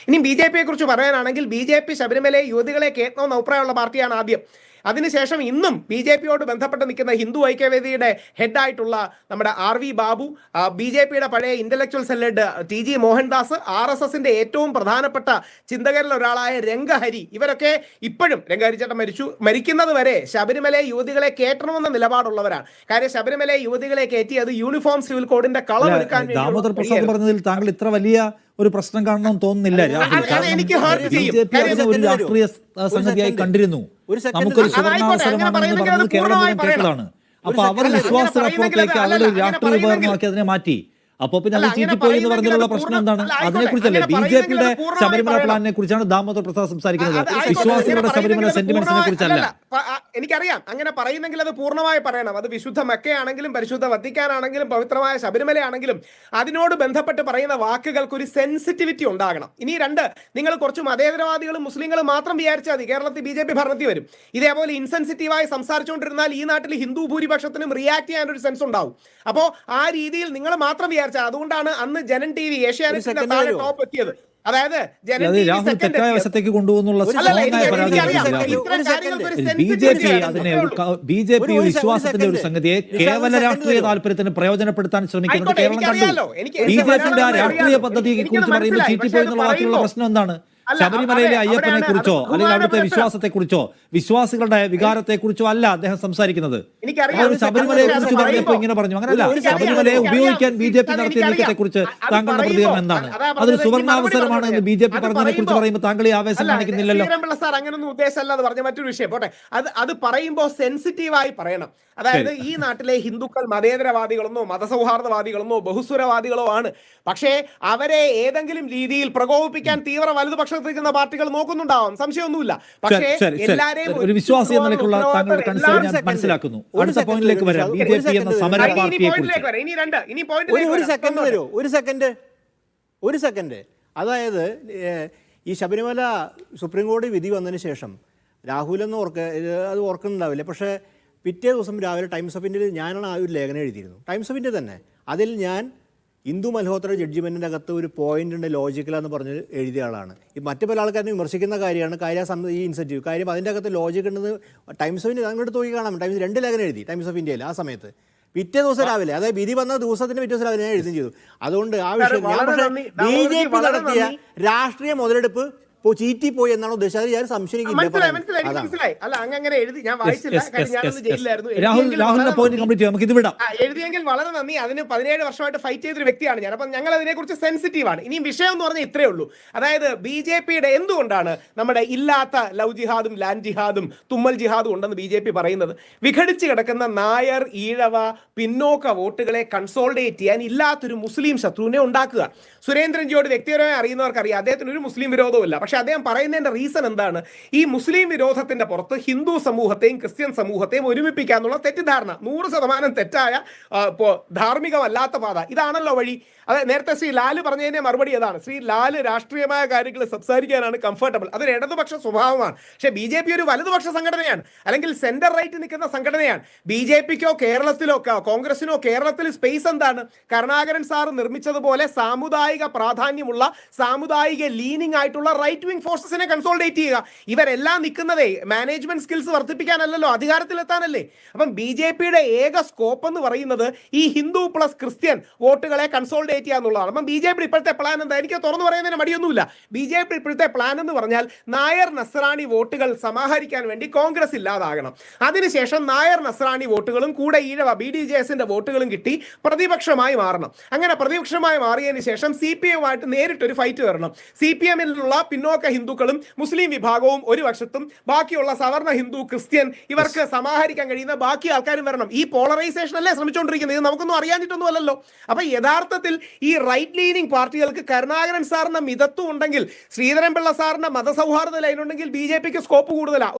ഇനി B J പിയെ കുറിച്ച് പറയാനാണെങ്കിൽ ബി ജെ പി ശബരിമല യുവതികളെ കയറ്റണമെന്ന് അഭിപ്രായമുള്ള പാർട്ടിയാണ് ആദ്യം. അതിനുശേഷം ഇന്നും ബി ജെ പിയോട് ബന്ധപ്പെട്ട് നിൽക്കുന്ന ഹിന്ദു ഐക്യവേദിയുടെ ഹെഡായിട്ടുള്ള നമ്മുടെ ആർ വി ബാബു, ബി ജെ പിയുടെ പഴയ intellectual cell head T G Mohandas, ആർ എസ് എസിന്റെ ഏറ്റവും പ്രധാനപ്പെട്ട ചിന്തകരിൽ ഒരാളായ രംഗഹരി, ഇവരൊക്കെ ഇപ്പോഴും രംഗഹരി ചേട്ടൻ മരിക്കുന്നത് വരെ ശബരിമല യുവതികളെ കയറ്റണമെന്ന നിലപാടുള്ളവരാണ്. കാര്യം ശബരിമല യുവതികളെ കയറ്റി അത് യൂണിഫോം സിവിൽ കോഡിന്റെ കളർ എടുക്കാൻ ദാമോദർ പ്രസാദ് പറഞ്ഞതിൽ താങ്കൾ ഇത്ര വലിയ ഒരു പ്രശ്നം കാണണമെന്ന് തോന്നുന്നില്ല. ഒരു രാഷ്ട്രീയ സംഗതിയായി കണ്ടിരുന്നു. നമുക്കൊരു സുവർണാവസരമാണ് പറഞ്ഞത് കേരളം കേട്ടതാണ്. അപ്പൊ അവർ വിശ്വാസത്തിനപ്പുറത്തേക്ക് അവരുടെ രാഷ്ട്രീയ ഉപകരണമാക്കി അതിനെ മാറ്റി. അപ്പൊ പിന്നെ അത് ചീറ്റിപ്പോയി എന്ന് പറഞ്ഞുള്ള പ്രശ്നം എന്താണ്? അതിനെ കുറിച്ചല്ലേ ബി ജെ പിയുടെ ശബരിമല പ്ലാനിനെ കുറിച്ചാണ് ദാമോദർ പ്രസാദ് സംസാരിക്കുന്നത്, വിശ്വാസികളുടെ ശബരിമല സെന്റിമെന്റ്സിനെ കുറിച്ചല്ല. എനിക്കറിയാം അങ്ങനെ പറയുന്നെങ്കിൽ അത് പൂർണ്ണമായി പറയണം. അത് വിശുദ്ധ മക്കയാണെങ്കിലും പരിശുദ്ധ വത്തിക്കാനാണെങ്കിലും പവിത്രമായ ശബരിമലയാണെങ്കിലും അതിനോട് ബന്ധപ്പെട്ട് പറയുന്ന വാക്കുകൾക്ക് ഒരു സെൻസിറ്റിവിറ്റി ഉണ്ടാകണം. ഇനി രണ്ട്, നിങ്ങൾ കുറച്ച് മതേതരവാദികളും മുസ്ലിങ്ങളും മാത്രം വിചാരിച്ചാൽ മതി കേരളത്തിൽ ബി ജെ പി ഭരണത്തിൽ വരും. ഇതേപോലെ ഇൻസെൻസിറ്റീവായി സംസാരിച്ചുകൊണ്ടിരുന്നാൽ ഈ നാട്ടിൽ ഹിന്ദു ഭൂരിപക്ഷത്തിനും റിയാക്ട് ചെയ്യാൻ ഒരു സെൻസ് ഉണ്ടാവും. അപ്പോൾ ആ രീതിയിൽ നിങ്ങൾ മാത്രം വിചാരിച്ചാൽ, അതുകൊണ്ടാണ് അന്ന് ജനൻ ടി വി ഏഷ്യാനെറ്റിന്റെ താഴെ ടോപ്പ് എത്തിയത്. അതായത് രാഹുൽ തെറ്റായ വശത്തേക്ക് കൊണ്ടുപോകുന്നുള്ള ബി ജെ പി വിശ്വാസത്തിന്റെ ഒരു സംഗതിയെ കേവല രാഷ്ട്രീയ താല്പര്യത്തിന് പ്രയോജനപ്പെടുത്താൻ ശ്രമിക്കുന്നത് കേരളം കണ്ടു. ബി ജെ പിയുടെ ആ രാഷ്ട്രീയ പദ്ധതിയെ കുറിച്ച് പറയുമ്പോൾ ചീറ്റിപ്പോയി എന്നുള്ള ബാക്കിയുള്ള പ്രശ്നം എന്താണ്? ശബരിമലയിലെ അയ്യപ്പനെ കുറിച്ചോ അല്ലെങ്കിൽ അവിടുത്തെ വിശ്വാസത്തെ കുറിച്ചോ വിശ്വാസികളുടെ വികാരത്തെ കുറിച്ചോ അല്ല അദ്ദേഹം സംസാരിക്കുന്നത്. ശബരിമലയെ കുറിച്ച് പറഞ്ഞപ്പോ ഇങ്ങനെ പറഞ്ഞു, അങ്ങനല്ല. ശബരിമലയെ ഉപയോഗിക്കാൻ ബി ജെ പി നടത്തിയ നീക്കത്തെ കുറിച്ച് താങ്കളുടെ പ്രതികരണം എന്താണ്? അതൊരു സുവർണാവസരമാണ് എന്ന് ബി ജെ പി പറഞ്ഞതിനെ കുറിച്ച് പറയുമ്പോൾ താങ്കൾ ഈ ആവേശം കാണിക്കുന്നില്ലല്ലോ. സാർ അങ്ങനൊന്നും ഉദ്ദേശമല്ല എന്ന് പറഞ്ഞ മറ്റൊരു വിഷയം പോട്ടെ. അത് പറയുമ്പോൾ സെൻസിറ്റീവായി പറയണം. അതായത് ഈ നാട്ടിലെ ഹിന്ദുക്കൾ മതേതരവാദികളെന്നോ മതസൗഹാർദ്ദവാദികളെന്നോ ബഹുസ്വരവാദികളോ ആണ്. പക്ഷേ അവരെ ഏതെങ്കിലും രീതിയിൽ പ്രകോപിപ്പിക്കാൻ തീവ്ര വലതുപക്ഷ പാർട്ടികൾ നോക്കുന്നുണ്ടാവും, സംശയമൊന്നുമില്ല. പക്ഷേ എല്ലാരെയും ഒരു വിശ്വാസി എന്ന നിലയ്ക്കുള്ള താങ്കളുടെ കൺസേൺ ഞാൻ മനസ്സിലാക്കുന്നു. അടുത്ത പോയിന്റിലേക്ക് വരാം. ബിജെപി എന്ന സമര പാർട്ടിയെ ഒരു സെക്കൻഡ് അതായത് ഈ ശബരിമല സുപ്രീം കോടതി വിധി വന്നതിന് ശേഷം രാഹുലെന്ന് അത് ഓർക്കുന്നുണ്ടാവില്ല, പക്ഷേ പിറ്റേ ദിവസം രാവിലെ ടൈംസ് ഓഫ് ഇന്ത്യയിൽ ഞാനാണ് ആ ഒരു ലേഖനം എഴുതിയിരുന്നു. ടൈംസ് ഓഫ് ഇന്ത്യ തന്നെ. അതിൽ ഞാൻ ഇന്ദു മൽഹോത്ര ജഡ്ജിമെൻറ്റിൻ്റെ അകത്ത് ഒരു പോയിന്റ് ഉണ്ട് ലോജിക്കലാന്ന് പറഞ്ഞ് എഴുതിയ ആളാണ്. ഈ മറ്റു പല ആൾക്കാരും വിമർശിക്കുന്ന കാര്യമാണ് ഈ ഇൻസെൻറ്റീവ് കാര്യം. അതിൻ്റെ അകത്ത് ലോജിക് ഉണ്ടെന്ന് ടൈംസ് ഓഫ് ഇന്ത്യ അങ്ങോട്ട് നോക്കി കാണാം. ടൈംസ് 2 ലേഖനം എഴുതി ടൈംസ് ഓഫ് ഇന്ത്യയിൽ ആ സമയത്ത്. പിറ്റേ ദിവസം രാവിലെ, അതായത് വിധി വന്ന ദിവസത്തിന് പിറ്റേ ദിവസം രാവിലെ ഞാൻ എഴുതുകയും ചെയ്തു. അതുകൊണ്ട് ആ വിഷയം ബി ജെ പി നടത്തിയ രാഷ്ട്രീയ മുതലെടുപ്പ് ചീറ്റിപ്പോയി എന്നാണ് ഉദ്ദേശിച്ചത്. ഞാൻ സംശയിക്കില്ല. എഴുതിയെങ്കിൽ വളരെ നന്ദി. അതിന് 17 വർഷമായിട്ട് ഫൈറ്റ് ചെയ്തൊരു വ്യക്തിയാണ് ഞാൻ. അപ്പം ഞങ്ങൾ അതിനെക്കുറിച്ച് സെൻസിറ്റീവാണ്. ഇനിയും വിഷയം എന്ന് പറഞ്ഞാൽ ഇത്രയേ ഉള്ളൂ. അതായത് ബി ജെ പിയുടെ എന്തുകൊണ്ടാണ് നമ്മുടെ ഇല്ലാത്ത ലവ് ജിഹാദും ലാൻഡ് ജിഹാദും തുമ്മൽ ജിഹാദും ഉണ്ടെന്ന് ബി ജെ പി പറയുന്നത്? വിഘടിച്ച് കിടക്കുന്ന നായർ, ഈഴവ, പിന്നോക്ക വോട്ടുകളെ കൺസോൾഡേറ്റ് ചെയ്യാൻ ഇല്ലാത്തൊരു മുസ്ലിം ശത്രുവിനെ ഉണ്ടാക്കുക. സുരേന്ദ്രൻജിയോട് വ്യക്തിപരമായി അറിയുന്നവർക്കറിയാം, അദ്ദേഹത്തിന് ഒരു മുസ്ലിം വിരോധവുമില്ല. പക്ഷെ അദ്ദേഹം പറയുന്നതിന്റെ റീസൺ എന്താണ്? ഈ മുസ്ലിം വിരോധത്തിന്റെ പുറത്ത് ഹിന്ദു സമൂഹത്തെയും ക്രിസ്ത്യൻ സമൂഹത്തെയും ഒരുമിപ്പിക്കാന്നുള്ള തെറ്റിദ്ധാരണ 100% തെറ്റായ ധാർമ്മികമല്ലാത്ത പാത. ഇതാണല്ലോ വഴി. അത് നേരത്തെ ശ്രീ ലാല് പറഞ്ഞതിന്റെ മറുപടി അതാണ്. ശ്രീ ലാല് രാഷ്ട്രീയമായ കാര്യങ്ങൾ സംസാരിക്കാനാണ് കംഫർട്ടബിൾ. അതൊരു ഇടതുപക്ഷ സ്വഭാവമാണ്. പക്ഷേ ബി ജെ പി ഒരു വലതുപക്ഷ സംഘടനയാണ്, അല്ലെങ്കിൽ സെന്റർ റൈറ്റ് നിൽക്കുന്ന സംഘടനയാണ്. ബി ജെ പിക്കോ കേരളത്തിലോ കോൺഗ്രസിനോ കേരളത്തിൽ സ്പേസ് എന്താണ്? കരുണാകരൻ സാർ നിർമ്മിച്ചതുപോലെ സാമുദായിക പ്രാധാന്യമുള്ള സാമുദായിക ലീനിങ് ആയിട്ടുള്ള റൈറ്റ് വിംഗ് ഫോഴ്സസിനെ കൺസോൾഡേറ്റ് ചെയ്യുക. ഇവരെല്ലാം നിൽക്കുന്നതേ മാനേജ്മെന്റ് സ്കിൽസ് വർദ്ധിപ്പിക്കാനല്ലല്ലോ, അധികാരത്തിലെത്താനല്ലേ. അപ്പം ബി ജെ പിയുടെ ഏക സ്കോപ്പ് എന്ന് പറയുന്നത് ഈ ഹിന്ദു പ്ലസ് ക്രിസ്ത്യൻ വോട്ടുകളെ കൺസോൾഡേറ്റ് എന്നുള്ളതാണ്. അപ്പം ബി ജെ പി ഇപ്പോഴത്തെ പ്ലാൻ എന്താ? എനിക്ക് തുറന്നു പറയുന്നതിന് മടിയൊന്നുമില്ല. ബി ജെ പി ഇപ്പോഴത്തെ പ്ലാൻ എന്ന് പറഞ്ഞാൽ നായർ നസ്രാണി വോട്ടുകൾ സമാഹരിക്കാൻ വേണ്ടി കോൺഗ്രസ് ഇല്ലാതാകണം. അതിനുശേഷം നായർ നസ്രാണി വോട്ടുകളും കൂടെ ഈഴവ BDJSന്റെ വോട്ടുകളും കിട്ടി പ്രതിപക്ഷമായി മാറണം. അങ്ങനെ പ്രതിപക്ഷമായി മാറിയതിനു ശേഷം CPM-ആയിട്ട് നേരിട്ടൊരു ഫൈറ്റ് വരണം. CPM-ലുള്ള പിന്നോക്ക ഹിന്ദുക്കളും മുസ്ലിം വിഭാഗവും ഒരു വശത്തും ബാക്കിയുള്ള സവർണ ഹിന്ദു ക്രിസ്ത്യൻ ഇവർക്ക് സമാഹരിക്കാൻ കഴിയുന്ന ബാക്കി ആൾക്കാരും വരണം. ഈ പോളറൈസേഷൻ അല്ലേ ശ്രമിച്ചുകൊണ്ടിരിക്കുന്നത്? ഇത് നമുക്കൊന്നും അറിയാഞ്ഞിട്ടൊന്നും അല്ലല്ലോ. അപ്പൊ യഥാർത്ഥത്തിൽ ഈ റൈറ്റ് ലീനിങ് പാർട്ടികൾക്ക് കരുണാകരൻ സാറിന്റെ മിതത്വം ഉണ്ടെങ്കിൽ, ശ്രീധരൻപിള്ള സാറിന്റെ മതസൗഹാർദ്ദ ലൈൻ ഉണ്ടെങ്കിൽ ബി ജെ പിക്ക് സ്കോപ്പ് കൂടുതലാണ്.